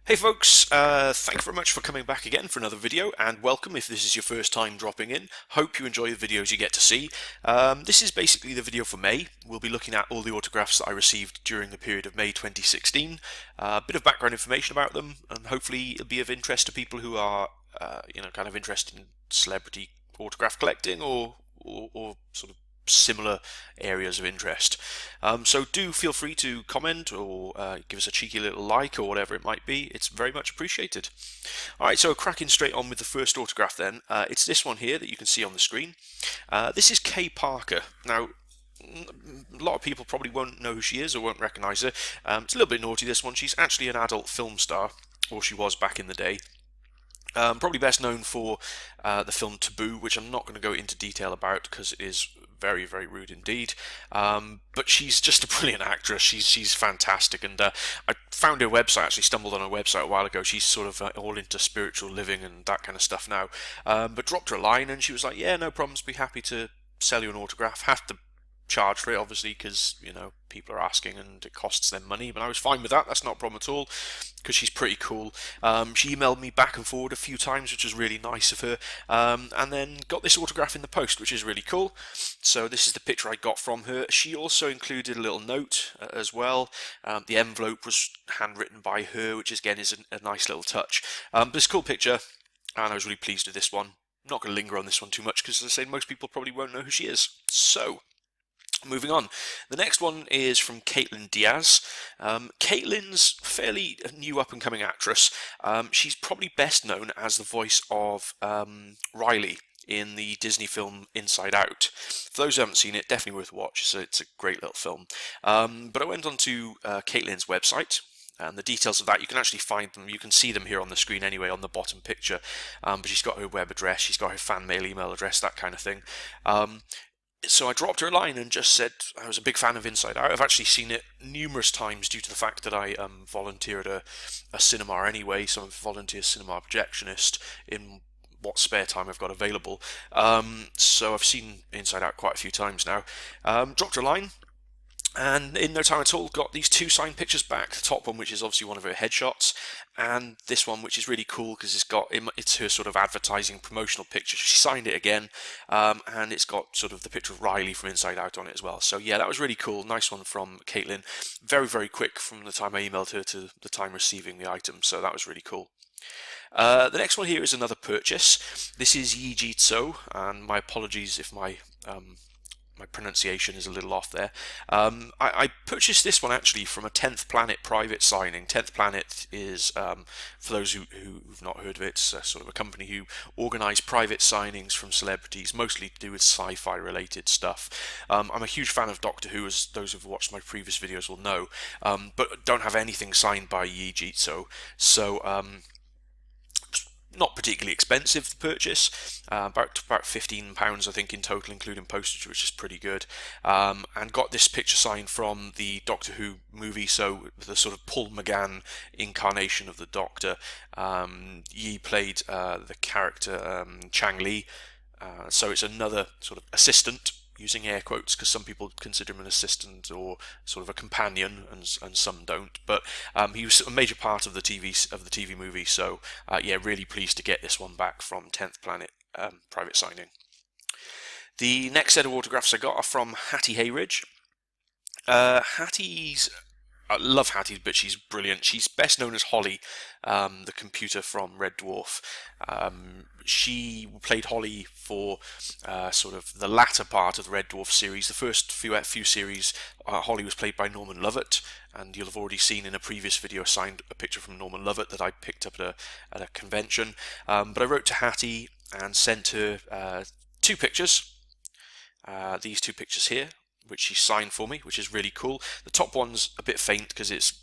Hey folks, thank you very much for coming back again for another video, and welcome if this is your first time dropping in. Hope you enjoy the videos you get to see. This is basically the video for May. We'll be looking at all the autographs that I received during the period of May 2016, a bit of background information about them, and hopefully it'll be of interest to people who are, kind of interested in celebrity autograph collecting or sort of similar areas of interest. So do feel free to comment or give us a cheeky little like or whatever it might be. It's very much appreciated. Alright, so cracking straight on with the first autograph then. It's this one here that you can see on the screen. This is Kay Parker. Now, a lot of people probably won't know who she is or won't recognise her. It's a little bit naughty, this one. She's actually an adult film star, or she was back in the day. Probably best known for the film Taboo, which I'm not going to go into detail about because it is very, very rude indeed. But she's just a brilliant actress. She's fantastic, and I found her website. Actually, stumbled on her website a while ago. She's sort of all into spiritual living and that kind of stuff now. But dropped her a line, and she was like, "Yeah, no problems. Be happy to sell you an autograph. Have to charge for it, obviously, because people are asking and it costs them money, but I was fine with that. That's not a problem at all because she's pretty cool. She emailed me back and forward a few times, which was really nice of her, and then got this autograph in the post, which is really cool. So this is the picture I got from her. She also included a little note as well. The envelope was handwritten by her, which again is a nice little touch. But it's a cool picture, and I was really pleased with this one. I'm not going to linger on this one too much because, as I say, most people probably won't know who she is. So moving on, the next one is from Kaitlyn Dias. Kaitlyn's fairly new up-and-coming actress. She's probably best known as the voice of Riley in the Disney film Inside Out. For those who haven't seen it, definitely worth a watch. It's a great little film. But I went on to Kaitlyn's website, and the details of that, you can actually find them. You can see them here on the screen anyway, on the bottom picture. But she's got her web address, she's got her fan mail email address, that kind of thing. So I dropped her a line and just said I was a big fan of Inside Out. I've actually seen it numerous times due to the fact that I volunteer at a cinema anyway, so I'm a volunteer cinema projectionist in what spare time I've got available. So I've seen Inside Out quite a few times now. Dropped her a line, and in no time at all got these two signed pictures back. The top one, which is obviously one of her headshots, and this one, which is really cool because it's her sort of advertising promotional picture. She signed it again, and it's got sort of the picture of Riley from Inside Out on it as well. So yeah, that was really cool. Nice one from Kaitlyn. Very, very quick from the time I emailed her to the time receiving the item. So that was really cool. The next one here is another purchase. This is Yee Jee Tso, and my apologies if my pronunciation is a little off there. I purchased this one actually from a 10th Planet private signing. 10th Planet is, for those who've not heard of it, it's sort of a company who organise private signings from celebrities, mostly to do with sci-fi related stuff. I'm a huge fan of Doctor Who, as those who've watched my previous videos will know, but don't have anything signed by Yee Jee Tso. So not particularly expensive, the purchase, about £15 I think in total, including postage, which is pretty good. And got this picture signed from the Doctor Who movie, so the sort of Paul McGann incarnation of the Doctor. Yee played the character Chang Li, so it's another sort of assistant, using air quotes because some people consider him an assistant or sort of a companion, and some don't. But he was a major part of the TV movie. So yeah, really pleased to get this one back from 10th Planet private signing. The next set of autographs I got are from Hattie Hayridge. I love Hattie, but she's brilliant. She's best known as Holly, the computer from Red Dwarf. She played Holly for sort of the latter part of the Red Dwarf series. The first few series, Holly was played by Norman Lovett, and you'll have already seen in a previous video signed a picture from Norman Lovett that I picked up at a convention. But I wrote to Hattie and sent her two pictures. These two pictures here, which she signed for me, which is really cool. The top one's a bit faint because it's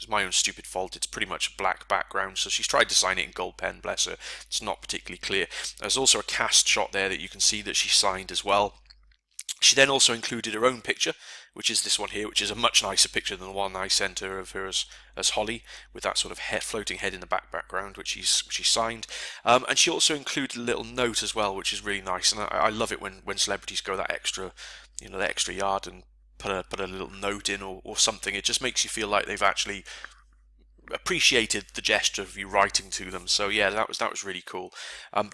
my own stupid fault. It's pretty much a black background, so she's tried to sign it in gold pen, bless her. It's not particularly clear. There's also a cast shot there that you can see that she signed as well. She then also included her own picture, which is this one here, which is a much nicer picture than the one I sent her of her as Holly, with that sort of floating head in the background, which she signed. And she also included a little note as well, which is really nice. And I love it when celebrities go that extra yard and put a little note in or something. It just makes you feel like they've actually appreciated the gesture of you writing to them. So yeah, that was really cool.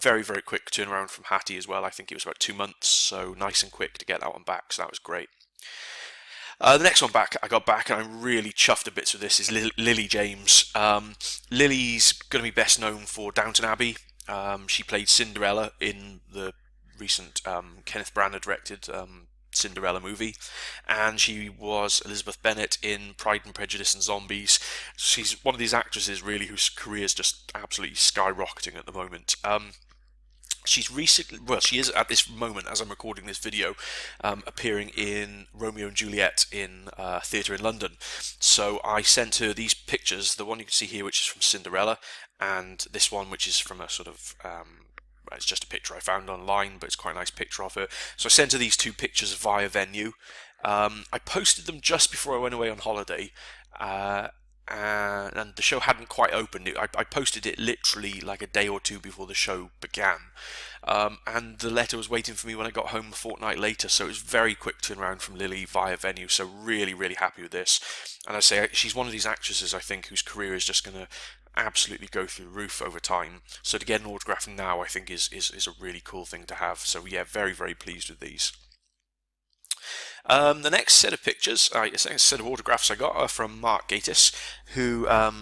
Very quick turnaround from Hattie as well. I think it was about 2 months, so nice and quick to get that one back. So that was great. The next one I got back, and I'm really chuffed to bits with this, is Lily James. Lily's going to be best known for Downton Abbey. She played Cinderella in the recent Kenneth Branagh directed Cinderella movie, and she was Elizabeth Bennet in Pride and Prejudice and Zombies. She's one of these actresses really whose career is just absolutely skyrocketing at the moment. She's recently, well, she is at this moment as I'm recording this video, appearing in Romeo and Juliet in theatre in London. So I sent her these pictures, the one you can see here, which is from Cinderella, and this one, which is from a sort of, it's just a picture I found online, but it's quite a nice picture of her. So I sent her these two pictures via Venue. I posted them just before I went away on holiday, and the show hadn't quite opened. I posted it literally like a day or two before the show began, and the letter was waiting for me when I got home a fortnight later, so it was very quick turnaround from Lily via Venue, so really happy with this. And I say, she's one of these actresses, I think, whose career is just going to absolutely go through the roof over time, so to get an autograph now I think is a really cool thing to have. So yeah, very pleased with these. The next set of pictures, set of autographs I got are from Mark Gatiss, who, I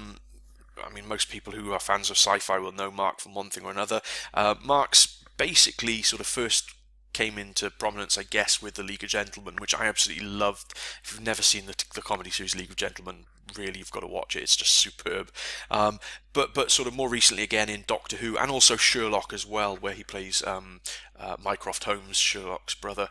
mean, most people who are fans of sci-fi will know Mark from one thing or another. Mark's basically sort of first came into prominence, I guess, with the League of Gentlemen, which I absolutely loved. If you've never seen the comedy series League of Gentlemen, really you've got to watch it. It's just superb. But sort of more recently again in Doctor Who, and also Sherlock as well, where he plays Mycroft Holmes, Sherlock's brother.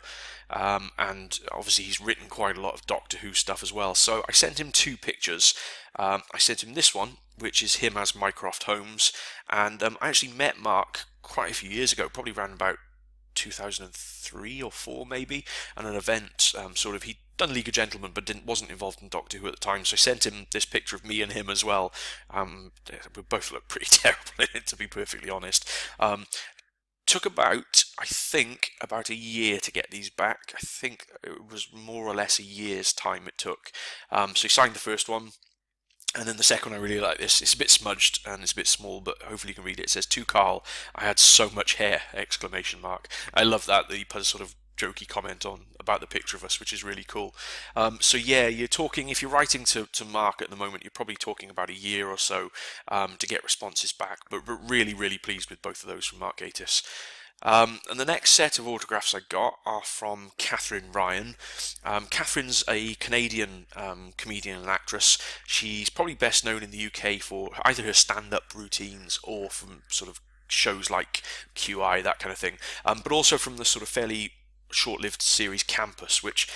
And obviously he's written quite a lot of Doctor Who stuff as well. So I sent him two pictures. I sent him this one, which is him as Mycroft Holmes, and I actually met Mark quite a few years ago, probably around about 2003 or 4 maybe, at an event. Sort of, he'd done League of Gentlemen but wasn't involved in Doctor Who at the time, so I sent him this picture of me and him as well. We both look pretty terrible in it, to be perfectly honest. Took about, I think, about a year to get these back. I think it was more or less a year's time it took. So he signed the first one, and then the second one, I really like this. It's a bit smudged and it's a bit small, but hopefully you can read it. It says, "To Carl, I had so much hair!" Exclamation mark. I love that he put a sort of jokey comment on about the picture of us, which is really cool. So yeah, you're talking, if you're writing to Mark at the moment, you're probably talking about a year or so to get responses back. But really pleased with both of those from Mark Gatiss. And the next set of autographs I got are from Katherine Ryan. Katherine's a Canadian comedian and actress. She's probably best known in the UK for either her stand-up routines or from sort of shows like QI, that kind of thing, but also from the sort of fairly short-lived series Campus, which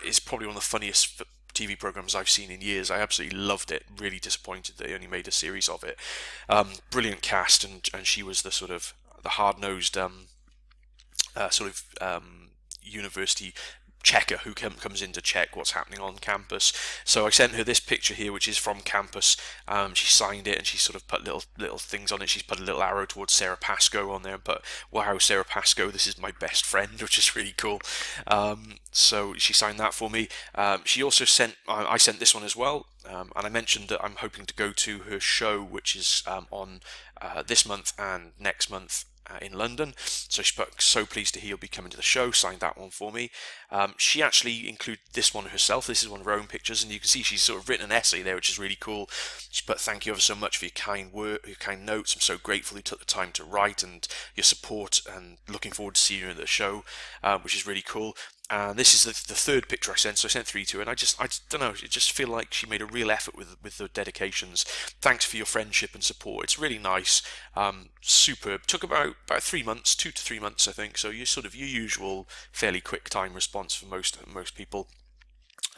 is probably one of the funniest TV programs I've seen in years. I absolutely loved it. Really disappointed they only made a series of it. Brilliant cast, and she was the sort of the hard-nosed university checker who comes in to check what's happening on campus. So I sent her this picture here, which is from campus. She signed it, and she sort of put little things on it. She's put a little arrow towards Sarah Pascoe on there, and put, "Wow, Sarah Pascoe, this is my best friend," which is really cool. So she signed that for me. She also I sent this one as well, and I mentioned that I'm hoping to go to her show, which is on this month and next month in London. So she's so pleased to hear you'll be coming to the show. Signed that one for me. She actually included this one herself. This is one of her own pictures, and you can see she's sort of written an essay there, which is really cool. She put, "Thank you ever so much for your kind your kind notes. I'm so grateful you took the time to write and your support, and looking forward to seeing you at the show," which is really cool. And this is the third picture I sent, so I sent 3 to her, and I don't know, I just feel like she made a real effort with the dedications. Thanks for your friendship and support. It's really nice, superb. Took about 3 months, 2 to 3 months, I think. So you're sort of your usual fairly quick time response for most people.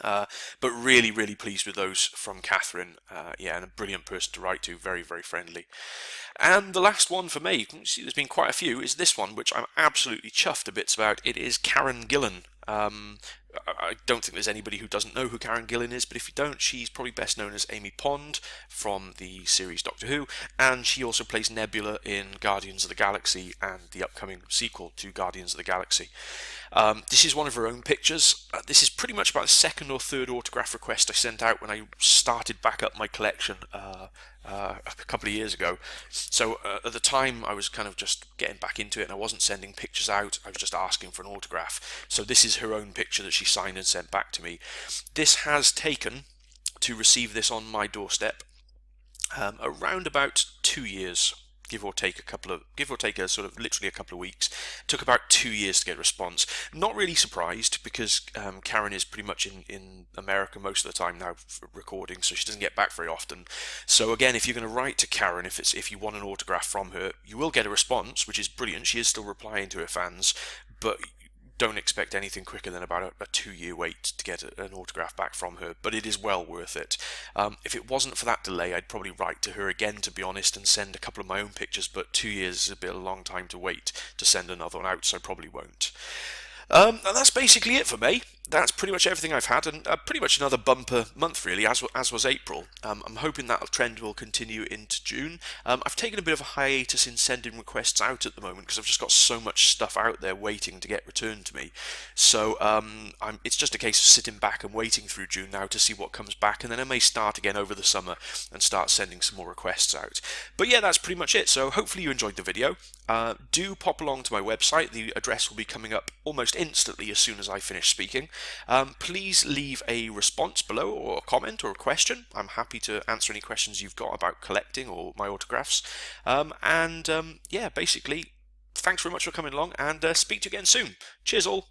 But really pleased with those from Katherine. Yeah, and a brilliant person to write to. Very friendly. And the last one for me, you can see there's been quite a few, is this one, which I'm absolutely chuffed to bits about. It is Karen Gillan. I don't think there's anybody who doesn't know who Karen Gillan is, but if you don't, she's probably best known as Amy Pond from the series Doctor Who, and she also plays Nebula in Guardians of the Galaxy and the upcoming sequel to Guardians of the Galaxy. This is one of her own pictures. This is pretty much about the second or third autograph request I sent out when I started back up my collection a couple of years ago. So at the time I was kind of just getting back into it and I wasn't sending pictures out, I was just asking for an autograph. So this is her own picture that she signed and sent back to me. This has taken, to receive this on my doorstep, around about 2 years, give or take a sort of literally a couple of weeks. It took about 2 years to get a response. Not really surprised, because Karen is pretty much in America most of the time now for recording, so she doesn't get back very often. So again, if you're going to write to Karen, if you want an autograph from her, you will get a response, which is brilliant. She is still replying to her fans, but don't expect anything quicker than about a 2-year wait to get an autograph back from her, but it is well worth it. If it wasn't for that delay, I'd probably write to her again, to be honest, and send a couple of my own pictures, but 2 years is a long time to wait to send another one out, so I probably won't. And that's basically it for May. That's pretty much everything I've had, and pretty much another bumper month, really, as was April. I'm hoping that trend will continue into June. I've taken a bit of a hiatus in sending requests out at the moment, because I've just got so much stuff out there waiting to get returned to me. So it's just a case of sitting back and waiting through June now to see what comes back, and then I may start again over the summer and start sending some more requests out. But yeah, that's pretty much it. So hopefully you enjoyed the video. Do pop along to my website. The address will be coming up almost instantly as soon as I finish speaking. Please leave a response below, or a comment or a question. I'm happy to answer any questions you've got about collecting or my autographs. Yeah, basically, thanks very much for coming along, and speak to you again soon. Cheers all.